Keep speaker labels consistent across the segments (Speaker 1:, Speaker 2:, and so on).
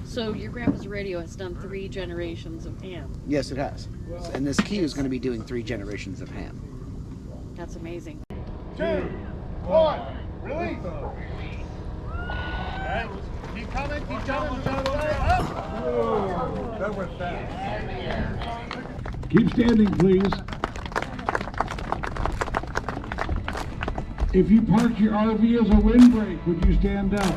Speaker 1: So your grandpa's radio has done 3 generations of ham.
Speaker 2: Yes, it has. And this key is going to be doing 3 generations of ham.
Speaker 1: That's amazing.
Speaker 3: 2, 1, release. Okay. Keep coming, keep coming. Whoa, that went fast.
Speaker 4: Keep standing, please. If you parked your RV as a windbreak, would you stand up?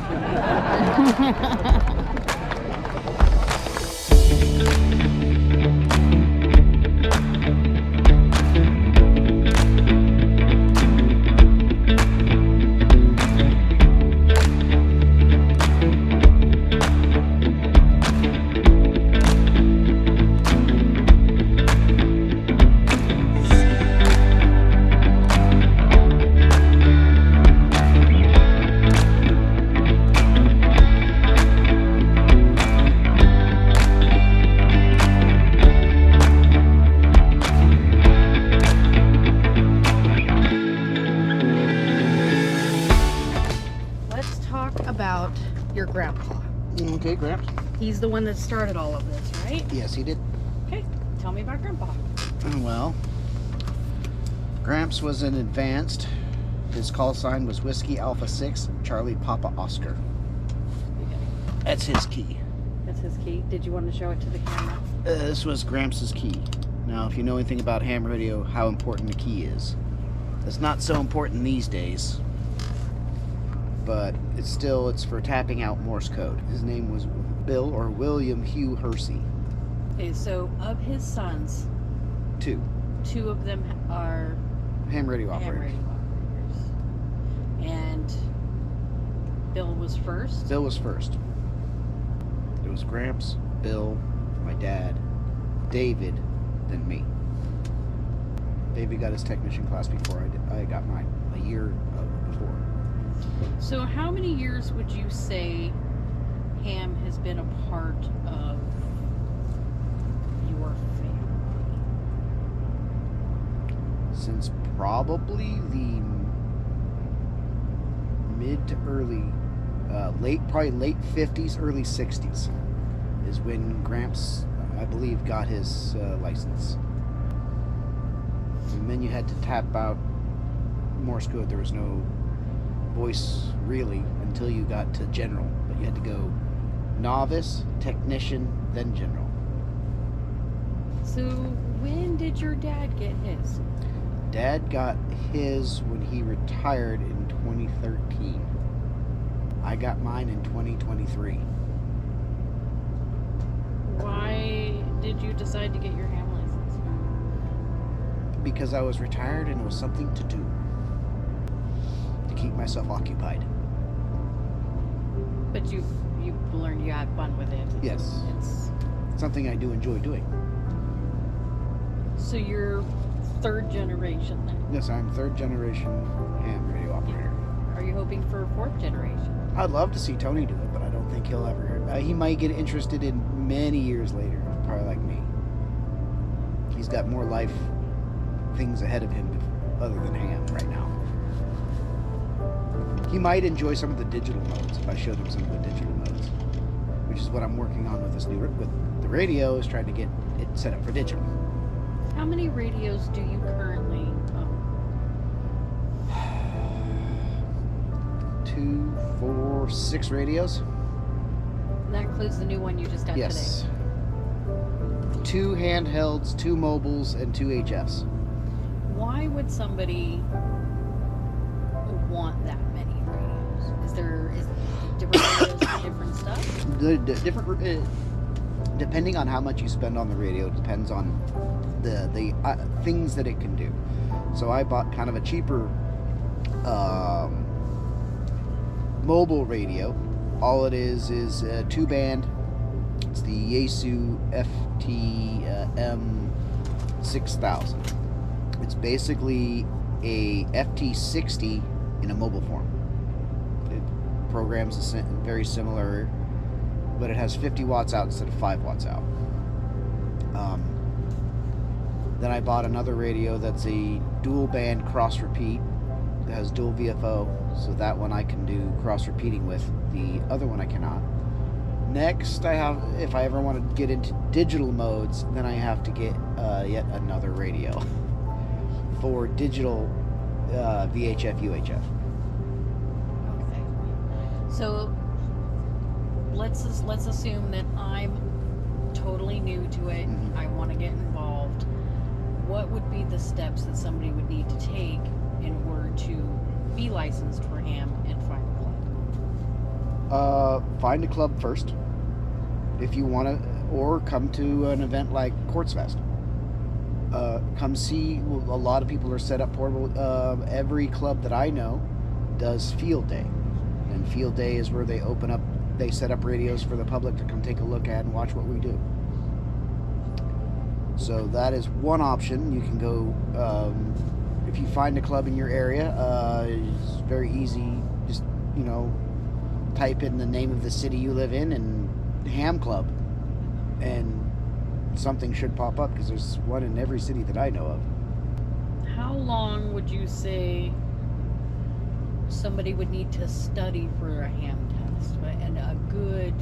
Speaker 1: About your grandpa.
Speaker 2: Okay, Gramps.
Speaker 1: He's the one that started all of this, right?
Speaker 2: Yes, he did.
Speaker 1: Okay, tell me about grandpa.
Speaker 2: Well, Gramps was an advanced. His call sign was Whiskey Alpha 6 Charlie Papa Oscar. That's his key.
Speaker 1: That's his key. Did you want to show it to the camera?
Speaker 2: This was Gramps' key. Now, if you know anything about ham radio, how important the key is. It's not so important these days, but it's for tapping out Morse code. His name was Bill or William Hugh Hersey.
Speaker 1: Okay, so of his sons,
Speaker 2: 2
Speaker 1: of them are
Speaker 2: ham radio operators.
Speaker 1: And Bill was first?
Speaker 2: Bill was first. It was Gramps, Bill, my dad, David, then me. David got his technician class before I got mine, a year before.
Speaker 1: So how many years would you say ham has been a part of your family?
Speaker 2: Since probably the mid to early, late 50s, early 60s is when Gramps, I believe, got his license. And then you had to tap out Morse code. There was no voice really until you got to general, but you had to go novice, technician, then general.
Speaker 1: So when did your dad get his?
Speaker 2: Dad got his when he retired in 2013. I got mine in 2023.
Speaker 1: Why did you decide to get your ham license?
Speaker 2: Because I was retired and it was something to do. Keep myself occupied.
Speaker 1: But you learned you had fun with it.
Speaker 2: Yes.
Speaker 1: It's
Speaker 2: something I do enjoy doing.
Speaker 1: So you're 3rd generation then?
Speaker 2: Yes, I'm 3rd generation ham radio operator.
Speaker 1: Are you hoping for 4th generation?
Speaker 2: I'd love to see Tony do it, but I don't think he'll ever. He might get interested in many years later, probably like me. He's got more life things ahead of him other than ham right now. He might enjoy some of the digital modes if I showed him some of the digital modes, which is what I'm working on with this new with the radio, is trying to get it set up for digital.
Speaker 1: How many radios do you currently own?
Speaker 2: 2, 4, 6 radios.
Speaker 1: And that includes the new one you just got today?
Speaker 2: Yes. 2 handhelds, 2 mobiles, and 2 HFs.
Speaker 1: Why would somebody want that many radios? Is different radios for different stuff?
Speaker 2: Depending on how much you spend on the radio, it depends on the things that it can do. So I bought kind of a cheaper mobile radio. All it is a 2-band. It's the Yaesu FTM 6000. It's basically a FT60 in a mobile form. It programs very similar, but it has 50 watts out instead of 5 watts out. Then I bought another radio that's a dual band cross repeat. It has dual VFO, so that one I can do cross repeating with. The other one I cannot. Next, if I ever want to get into digital modes, then I have to get yet another radio for digital VHF, UHF.
Speaker 1: Okay. So let's assume that I'm totally new to it.
Speaker 2: Mhm.
Speaker 1: I want to get involved. What would be the steps that somebody would need to take in order to be licensed for ham and find a club?
Speaker 2: Find a club first, if you want to, or come to an event like Quartz Fest. Come see. A lot of people are set up portable. Every club that I know does field day, and field day is where they set up radios for the public to come take a look at and watch what we do. So that is one option. You can go, if you find a club in your area, it's very easy. Just, type in the name of the city you live in and ham club, and something should pop up, because there's one in every city that I know of.
Speaker 1: How long would you say somebody would need to study for a ham test, and a good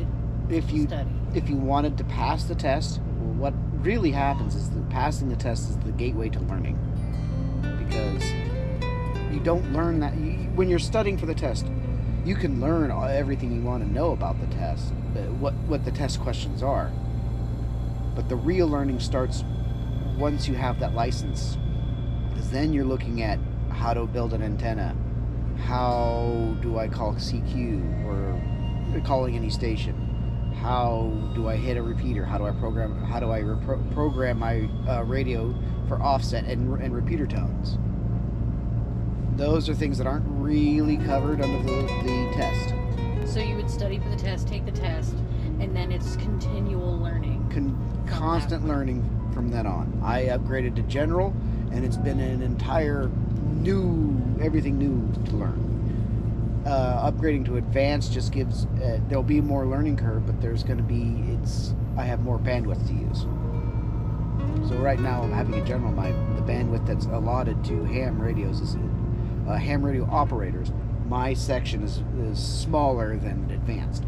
Speaker 1: study?
Speaker 2: If you wanted to pass the test, what really happens is that passing the test is the gateway to learning, because you don't learn that when you're studying for the test. You can learn everything you want to know about the test, what the test questions are. But the real learning starts once you have that license, because then you're looking at how to build an antenna, how do I call CQ or calling any station, how do I hit a repeater, how do I program my radio for offset and repeater tones. Those are things that aren't really covered under the test.
Speaker 1: So you would study for the test, take the test, and then it's continual learning.
Speaker 2: Constant learning from then on. I upgraded to general, and it's been an entire everything new to learn. Upgrading to advanced just gives, there'll be more learning curve, but I have more bandwidth to use. So right now I'm having a general, the bandwidth that's allotted to ham radios is ham radio operators. My section is smaller than advanced.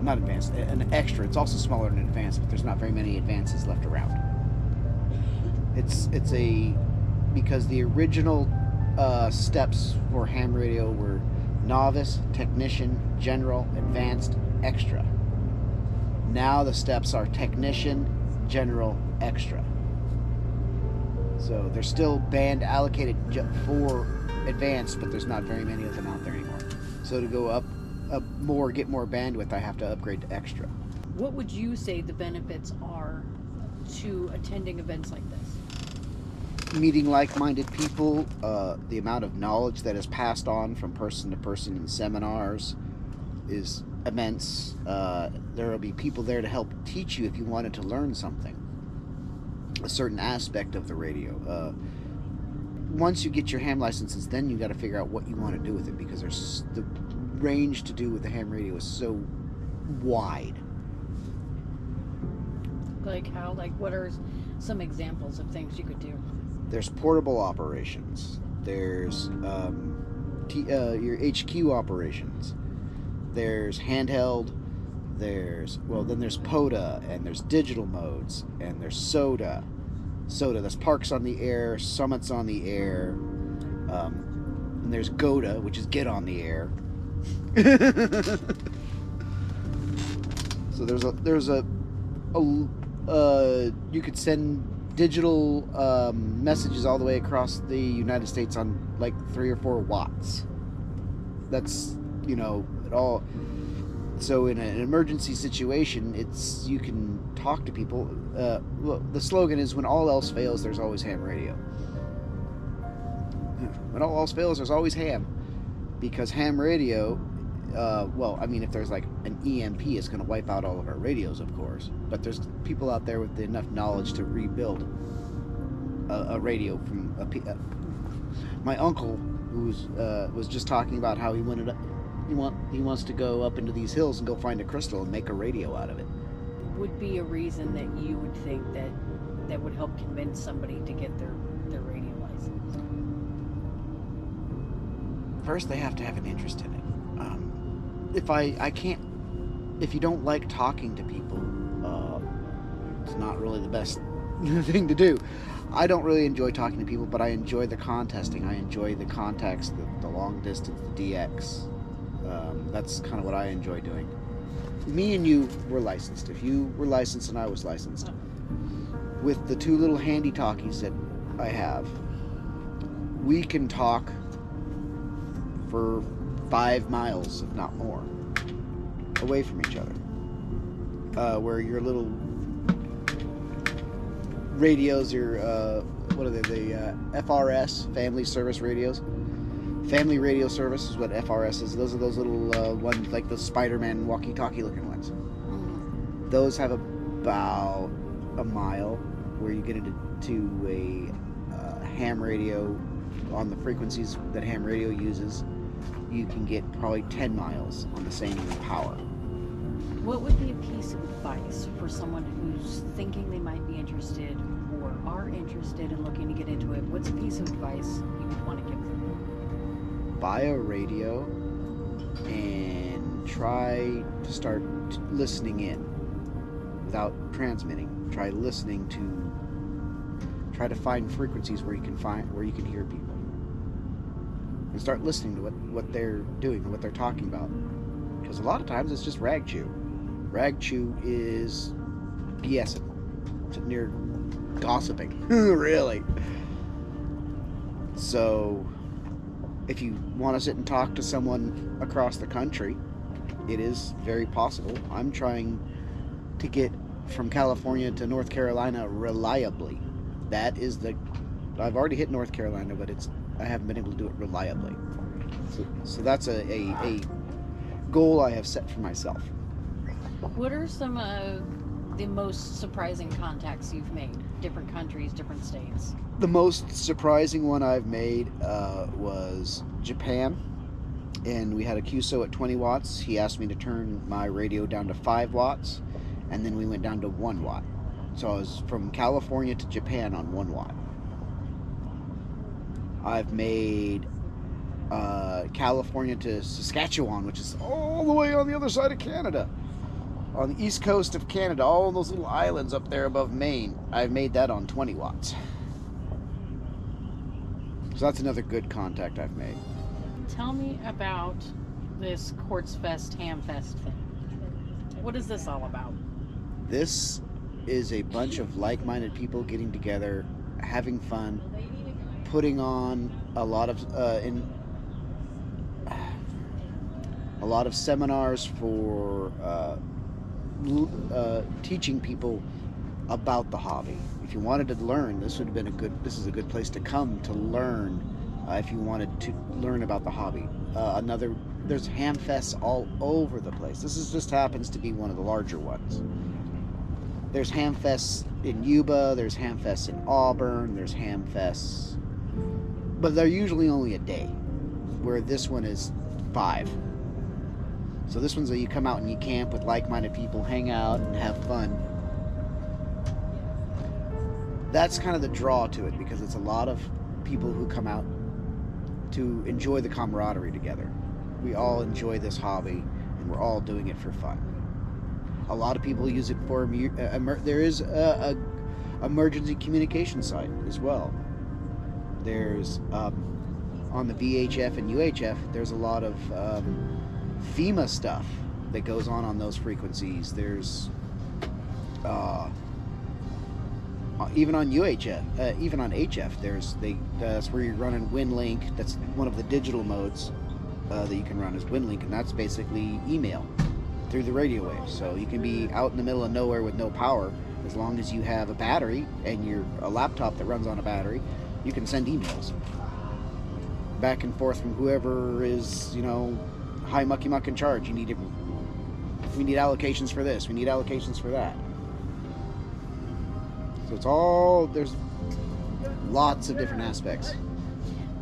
Speaker 2: Not advanced, an extra. It's also smaller than advanced, but there's not very many advances left around. Because the original steps for ham radio were novice, technician, general, advanced, extra. Now the steps are technician, general, extra. So they're still band allocated for advanced, but there's not very many of them out there anymore. So to go up more, get more bandwidth, I have to upgrade to extra.
Speaker 1: What would you say the benefits are to attending events like this?
Speaker 2: Meeting like-minded people, the amount of knowledge that is passed on from person to person in seminars is immense. There will be people there to help teach you if you wanted to learn something, a certain aspect of the radio. Once you get your ham licenses, then you got to figure out what you want to do with it, because there's the range to do with the ham radio is so wide.
Speaker 1: Like how? Like what are some examples of things you could do?
Speaker 2: There's portable operations. There's your HQ operations. There's handheld. Then there's POTA, and there's digital modes, and there's SOTA. That's Parks on the Air, Summits on the Air. And there's GOTA, which is Get on the Air. So you could send digital messages all the way across the United States on like 3 or 4 watts. That's it all. So in an emergency situation, you can talk to people. The slogan is, when all else fails, there's always ham radio. When all else fails, there's always ham. Because ham radio, if there's like an EMP, it's going to wipe out all of our radios, of course. But there's people out there with enough knowledge to rebuild a radio from my uncle, who was just talking about how he wants to go up into these hills and go find a crystal and make a radio out of it.
Speaker 1: Would be a reason that you would think that would help convince somebody to get their radio license?
Speaker 2: First, they have to have an interest in it. If I can't if you don't like talking to people, it's not really the best thing to do. I don't really enjoy talking to people, but I enjoy the contesting. I enjoy the contacts, the long distance, the DX. That's kind of what I enjoy doing. Me and you were licensed. If you were licensed and I was licensed, with the two little handy talkies that I have, we can talk for 5 miles, if not more, away from each other. Where your little radios, your what are they? The FRS, Family Service Radios. Family Radio Service is what FRS is. Those are those little ones, like the Spider-Man walkie-talkie looking ones. Those have about a mile, where you get into a ham radio on the frequencies that ham radio uses. You can get probably 10 miles on the same power.
Speaker 1: What would be a piece of advice for someone who's thinking they might be interested or are interested in looking to get into it? What's a piece of advice you would want to give them?
Speaker 2: Buy a radio and try to start listening in without transmitting. Try to find frequencies where you can hear people, and start listening to what they're doing and what they're talking about. Because a lot of times it's just rag chew. Rag chew is BSing, sitting near gossiping, really. So, if you want to sit and talk to someone across the country, it is very possible. I'm trying to get from California to North Carolina reliably. I've already hit North Carolina, but I haven't been able to do it reliably. So that's a goal I have set for myself.
Speaker 1: What are some of the most surprising contacts you've made? Different countries, different states.
Speaker 2: The most surprising one I've made was Japan, and we had a QSO at 20 watts. He asked me to turn my radio down to 5 watts, and then we went down to 1 watt. So I was from California to Japan on 1 watt. I've made California to Saskatchewan, which is all the way on the other side of Canada. On the east coast of Canada, all those little islands up there above Maine, I've made that on 20 watts. So that's another good contact I've made.
Speaker 1: Tell me about this Quartz Fest, Ham Fest thing. What is this all about?
Speaker 2: This is a bunch of like-minded people getting together, having fun, putting on a lot of seminars for teaching people about the hobby. If you wanted to learn, this is a good place to come to learn. If you wanted to learn about the hobby, there's ham fests all over the place. This just happens to be one of the larger ones. There's ham fests in Yuba, there's ham fests in Auburn, there's ham fests, but they're usually only a day, where this one is 5. So this one's where you come out and you camp with like-minded people, hang out and have fun. That's kind of the draw to it, because it's a lot of people who come out to enjoy the camaraderie together. We all enjoy this hobby, and we're all doing it for fun. A lot of people use it for there is a emergency communication site as well. There's on the VHF and UHF, there's a lot of FEMA stuff that goes on those frequencies. There's even on UHF, even on HF, that's where you're running WinLink. That's one of the digital modes that you can run is WinLink, and that's basically email through the radio waves. So you can be out in the middle of nowhere with no power. As long as you have a battery and you're a laptop that runs on a battery, you can send emails back and forth from whoever is, high mucky muck in charge. We need allocations for this. We need allocations for that. So there's lots of different aspects.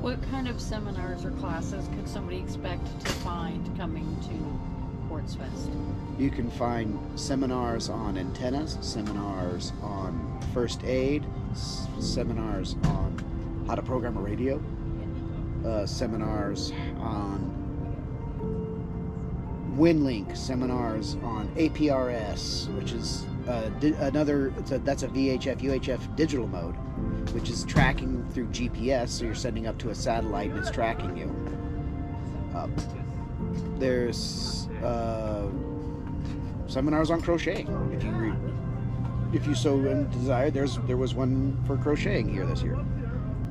Speaker 1: What kind of seminars or classes could somebody expect to find coming to Quartz Fest?
Speaker 2: You can find seminars on antennas, seminars on first aid, seminars on how to program a radio, seminars on WinLink seminars on APRS, which is that's a VHF UHF digital mode, which is tracking through GPS, so you're sending up to a satellite and it's tracking you. There's seminars on crocheting. If you so desire, there was one for crocheting here this year.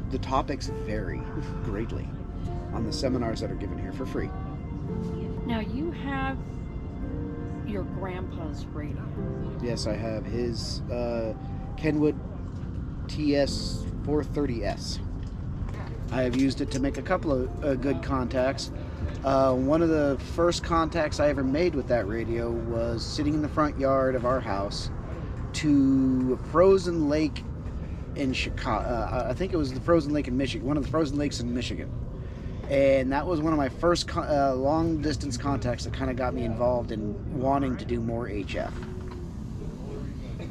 Speaker 2: The topics vary greatly on the seminars that are given here for free.
Speaker 1: Now you have your grandpa's radio.
Speaker 2: Yes, I have his Kenwood TS430S. I have used it to make a couple of good contacts. One of the first contacts I ever made with that radio was sitting in the front yard of our house to a frozen lake in Chicago. I think it was the frozen lake in Michigan, one of the frozen lakes in Michigan. And that was one of my first long distance contacts that kind of got me involved in wanting to do more HF.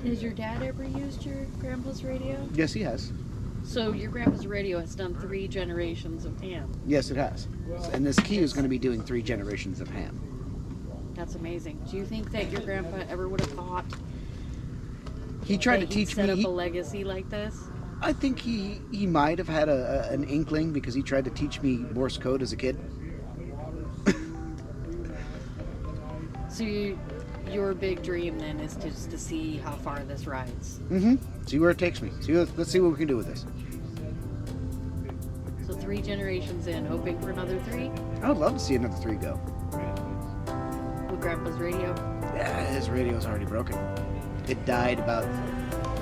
Speaker 1: Has your dad ever used your grandpa's radio?
Speaker 2: Yes, he has.
Speaker 1: So your grandpa's radio has done 3 generations of ham.
Speaker 2: Yes, it has. And this key is going to be doing 3 generations of ham.
Speaker 1: That's amazing. Do you think that your grandpa ever would have thought
Speaker 2: He tried to
Speaker 1: that he'd
Speaker 2: teach
Speaker 1: set
Speaker 2: me.
Speaker 1: up a legacy like this?
Speaker 2: I think he might have had an inkling because he tried to teach me Morse code as a kid.
Speaker 1: So your big dream then is just to see how far this rides.
Speaker 2: Mm-hmm. See where it takes me. Let's see what we can do with this.
Speaker 1: So 3 generations in, hoping for another 3?
Speaker 2: I would love to see another 3 go.
Speaker 1: With grandpa's radio?
Speaker 2: Yeah, his radio's already broken. It died about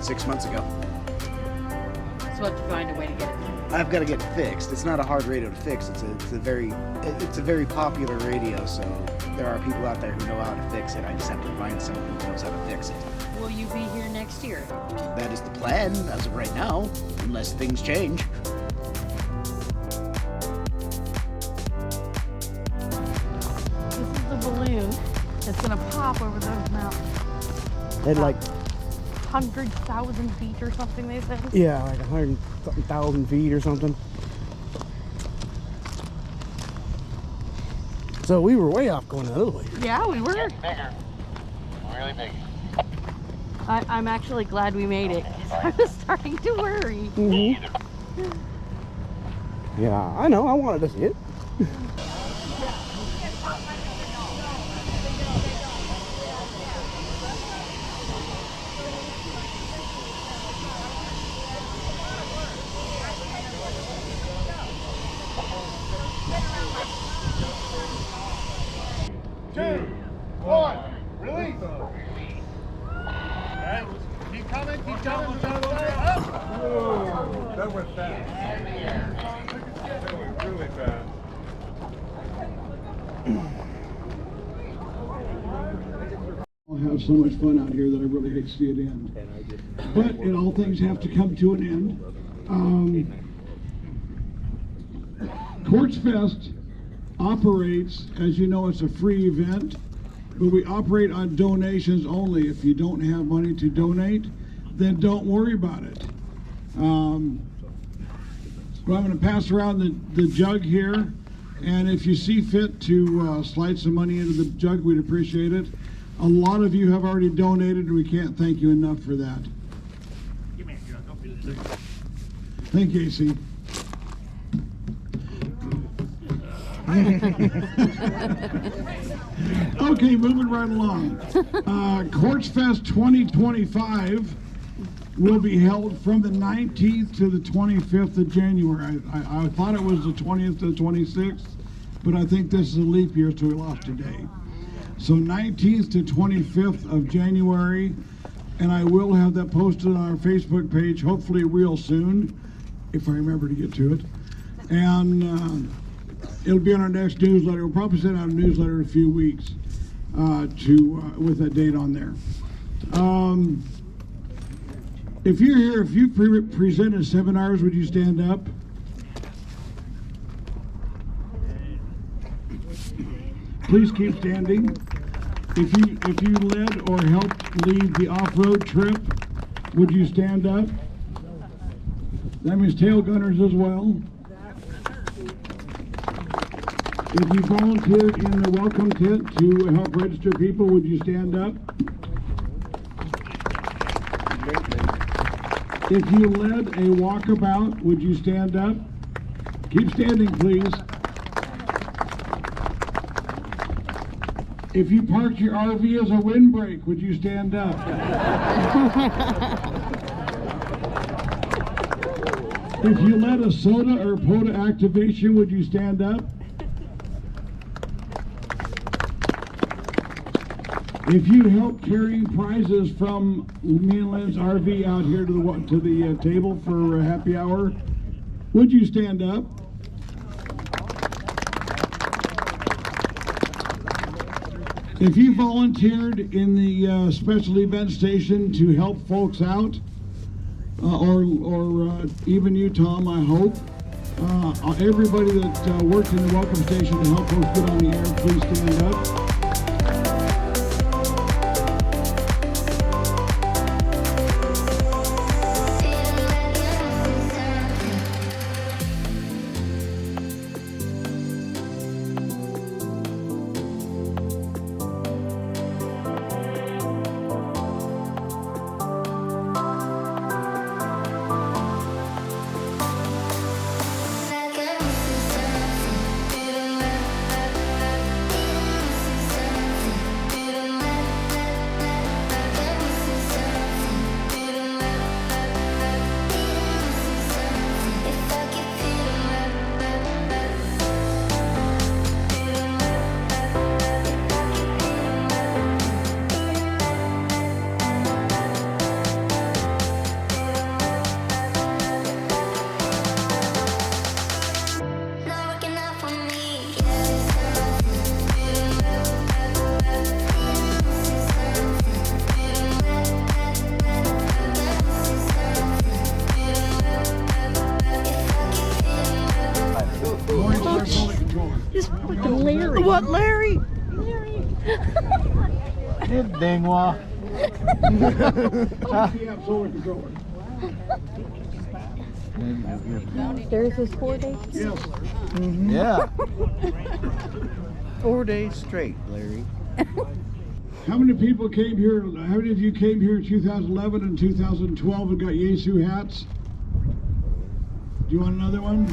Speaker 2: 6 months ago.
Speaker 1: So I have to find a way to get it.
Speaker 2: I've got to get it fixed. It's not a hard radio to fix. It's a very popular radio, so there are people out there who know how to fix it. I just have to find someone who knows how to fix it.
Speaker 1: Will you be here next year?
Speaker 2: That is the plan as of right now, unless things change.
Speaker 1: This is the balloon that's going to pop over those mountains.
Speaker 5: At like
Speaker 1: 100,000 feet or something, they said?
Speaker 5: yeah, like 100,000 feet or something. So we were way off going the other way.
Speaker 1: Yeah, we were.
Speaker 3: Bigger. Really big.
Speaker 1: I'm actually glad we made it. I was starting to worry.
Speaker 5: Yeah, I know. I wanted to see it.
Speaker 3: Two, one, release. Alright, keep coming, up. Whoa, that went fast. That went really fast.
Speaker 4: I'll have so much fun out here that I really hate to see it end. But all things have to come to an end. Quartz Fest operates, as you know, it's a free event, but we operate on donations only. If you don't have money to donate, then don't worry about it. But I'm going to pass around the jug here, and if you see fit to slide some money into the jug, we'd appreciate it. A lot of you have already donated, and we can't thank you enough for that.
Speaker 3: Give me a gun, don't be the thing.
Speaker 4: Thank you, AC. Okay, moving right along. Quartz Fest 2025 will be held from the 19th to the 25th of January. I thought it was the 20th to the 26th, but I think this is a leap year, so we lost a day. So 19th to 25th of January, and I will have that posted on our Facebook page, hopefully real soon, if I remember to get to it. And it'll be on our next newsletter. We'll probably send out a newsletter in a few weeks with that date on there. If you're here, if you presented seminars, would you stand up? Please keep standing. If you led or helped lead the off-road trip, would you stand up? That means tail gunners as well. If you volunteered in the welcome tent to help register people, would you stand up? If you led a walkabout, would you stand up? Keep standing, please. If you parked your RV as a windbreak, would you stand up? If you led a soda or POTA activation, would you stand up? If you helped carrying prizes from me and Lynn's RV out here to the table for a happy hour, would you stand up? If you volunteered in the special event station to help folks out, or even you, Tom, I hope, everybody that worked in the welcome station to help folks get on the air, please stand up.
Speaker 5: What, Larry?
Speaker 3: Dingwa.
Speaker 6: There's his 4 days.
Speaker 4: Yes.
Speaker 3: Yeah.
Speaker 2: 4 days straight, Larry.
Speaker 4: How many people came here? How many of you came here in 2011 and 2012 and got Yesu hats? Do you want another one?